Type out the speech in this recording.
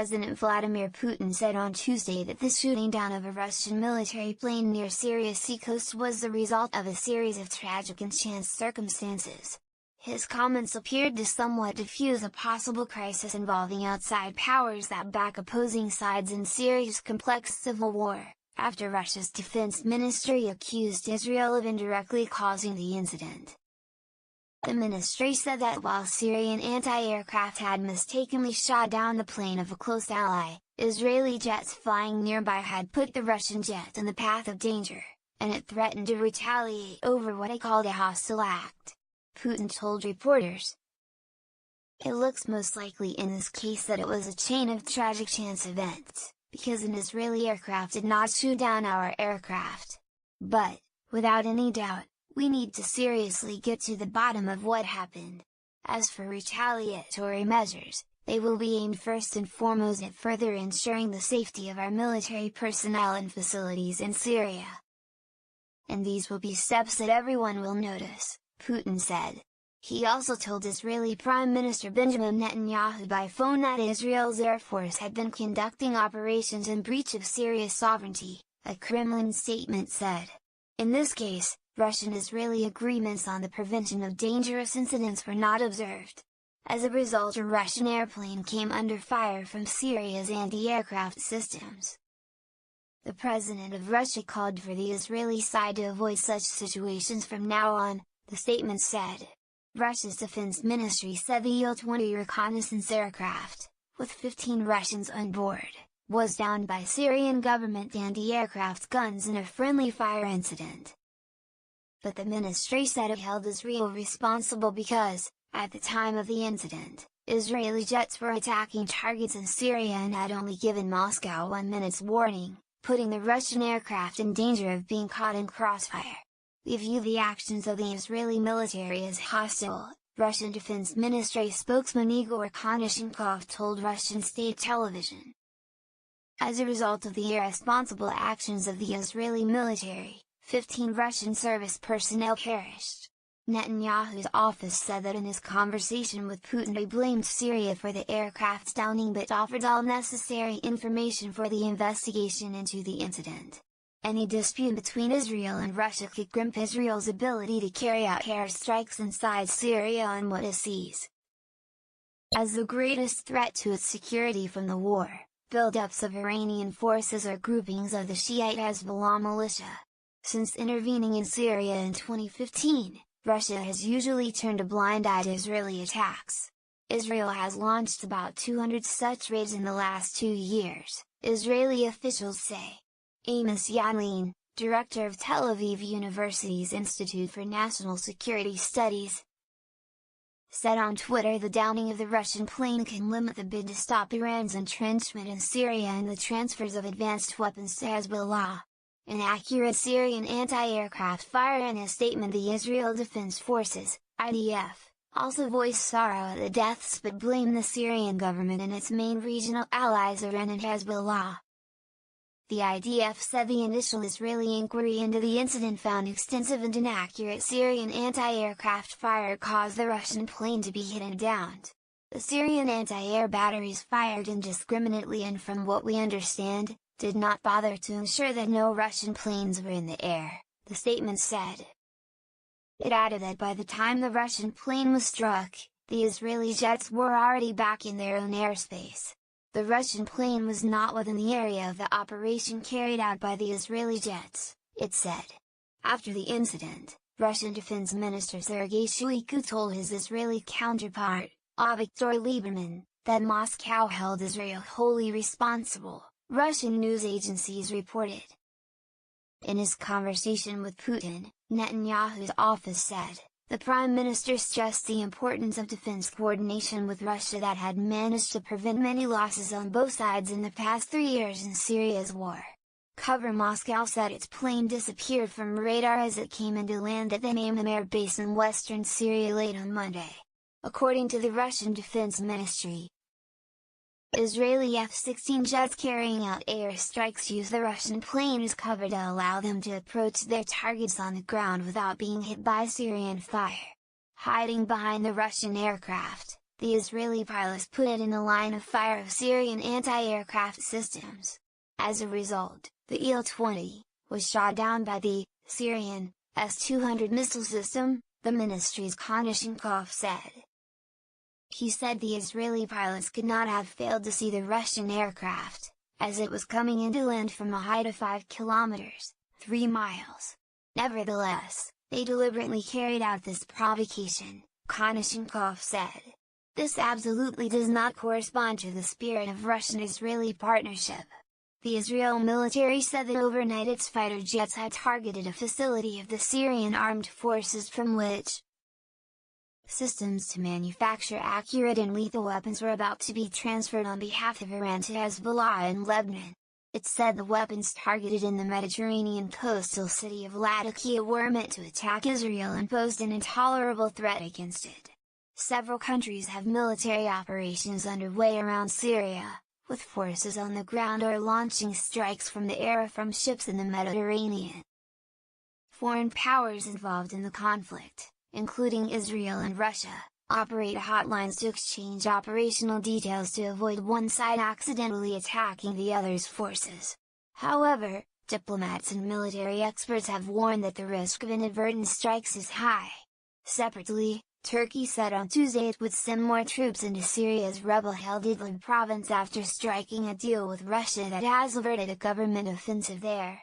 President Vladimir Putin said on Tuesday that the shooting down of a Russian military plane near Syria's seacoast was the result of a series of tragic and chance circumstances. His comments appeared to somewhat diffuse a possible crisis involving outside powers that back opposing sides in Syria's complex civil war, after Russia's defense ministry accused Israel of indirectly causing the incident. The ministry said that while Syrian anti-aircraft had mistakenly shot down the plane of a close ally, Israeli jets flying nearby had put the Russian jet in the path of danger, and it threatened to retaliate over what it called a hostile act. Putin told reporters. It looks most likely in this case that it was a chain of tragic chance events, because an Israeli aircraft did not shoot down our aircraft. But, without any doubt, we need to seriously get to the bottom of what happened. As for retaliatory measures, they will be aimed first and foremost at further ensuring the safety of our military personnel and facilities in Syria. And these will be steps that everyone will notice, Putin said. He also told Israeli Prime Minister Benjamin Netanyahu by phone that Israel's Air Force had been conducting operations in breach of Syria's sovereignty, a Kremlin statement said. In this case, Russian-Israeli agreements on the prevention of dangerous incidents were not observed. As a result, a Russian airplane came under fire from Syria's anti-aircraft systems. The president of Russia called for the Israeli side to avoid such situations from now on, the statement said. Russia's defense ministry said the Il-20 reconnaissance aircraft, with 15 Russians on board, was downed by Syrian government anti-aircraft guns in a friendly fire incident. But the ministry said it held Israel responsible because, at the time of the incident, Israeli jets were attacking targets in Syria and had only given Moscow 1 minute's warning, putting the Russian aircraft in danger of being caught in crossfire. We view the actions of the Israeli military as hostile, Russian Defense Ministry spokesman Igor Konashenkov told Russian state television. As a result of the irresponsible actions of the Israeli military, 15 Russian service personnel perished. Netanyahu's office said that in his conversation with Putin he blamed Syria for the aircraft's downing but offered all necessary information for the investigation into the incident. Any dispute between Israel and Russia could crimp Israel's ability to carry out airstrikes inside Syria on what it sees as the greatest threat to its security from the war, buildups of Iranian forces or groupings of the Shiite Hezbollah militia. Since intervening in Syria in 2015, Russia has usually turned a blind eye to Israeli attacks. Israel has launched about 200 such raids in the last 2 years, Israeli officials say. Amos Yadlin, director of Tel Aviv University's Institute for National Security Studies, said on Twitter the downing of the Russian plane can limit the bid to stop Iran's entrenchment in Syria and the transfers of advanced weapons to Hezbollah. An accurate Syrian anti-aircraft fire. In a statement, the Israel Defense Forces, IDF, also voiced sorrow at the deaths but blamed the Syrian government and its main regional allies Iran and Hezbollah. The IDF said the initial Israeli inquiry into the incident found extensive and inaccurate Syrian anti-aircraft fire caused the Russian plane to be hit and downed. The Syrian anti-air batteries fired indiscriminately and, from what we understand, did not bother to ensure that no Russian planes were in the air, the statement said. It added that by the time the Russian plane was struck, the Israeli jets were already back in their own airspace. The Russian plane was not within the area of the operation carried out by the Israeli jets, it said. After the incident, Russian Defense Minister Sergei Shoigu told his Israeli counterpart, Avigdor Lieberman, that Moscow held Israel wholly responsible, Russian news agencies reported. In his conversation with Putin, Netanyahu's office said, the Prime Minister stressed the importance of defense coordination with Russia that had managed to prevent many losses on both sides in the past 3 years in Syria's war. Cover Moscow said its plane disappeared from radar as it came into land at the Naim air base in western Syria late on Monday. According to the Russian Defense Ministry, Israeli F-16 jets carrying out airstrikes use the Russian plane as cover to allow them to approach their targets on the ground without being hit by Syrian fire. Hiding behind the Russian aircraft, the Israeli pilots put it in the line of fire of Syrian anti-aircraft systems. As a result, the Il-20 was shot down by the Syrian S-200 missile system, the ministry's Konashenkov said. He said the Israeli pilots could not have failed to see the Russian aircraft, as it was coming into land from a height of 5 kilometers, 3 miles. Nevertheless, they deliberately carried out this provocation, Konashenkov said. This absolutely does not correspond to the spirit of Russian-Israeli partnership. The Israel military said that overnight its fighter jets had targeted a facility of the Syrian armed forces from which systems to manufacture accurate and lethal weapons were about to be transferred on behalf of Iran to Hezbollah in Lebanon. It said the weapons targeted in the Mediterranean coastal city of Latakia were meant to attack Israel and posed an intolerable threat against it. Several countries have military operations underway around Syria, with forces on the ground or launching strikes from the air or from ships in the Mediterranean. Foreign powers involved in the conflict, including Israel and Russia, operate hotlines to exchange operational details to avoid one side accidentally attacking the other's forces. However, diplomats and military experts have warned that the risk of inadvertent strikes is high. Separately, Turkey said on Tuesday it would send more troops into Syria's rebel-held Idlib province after striking a deal with Russia that has averted a government offensive there.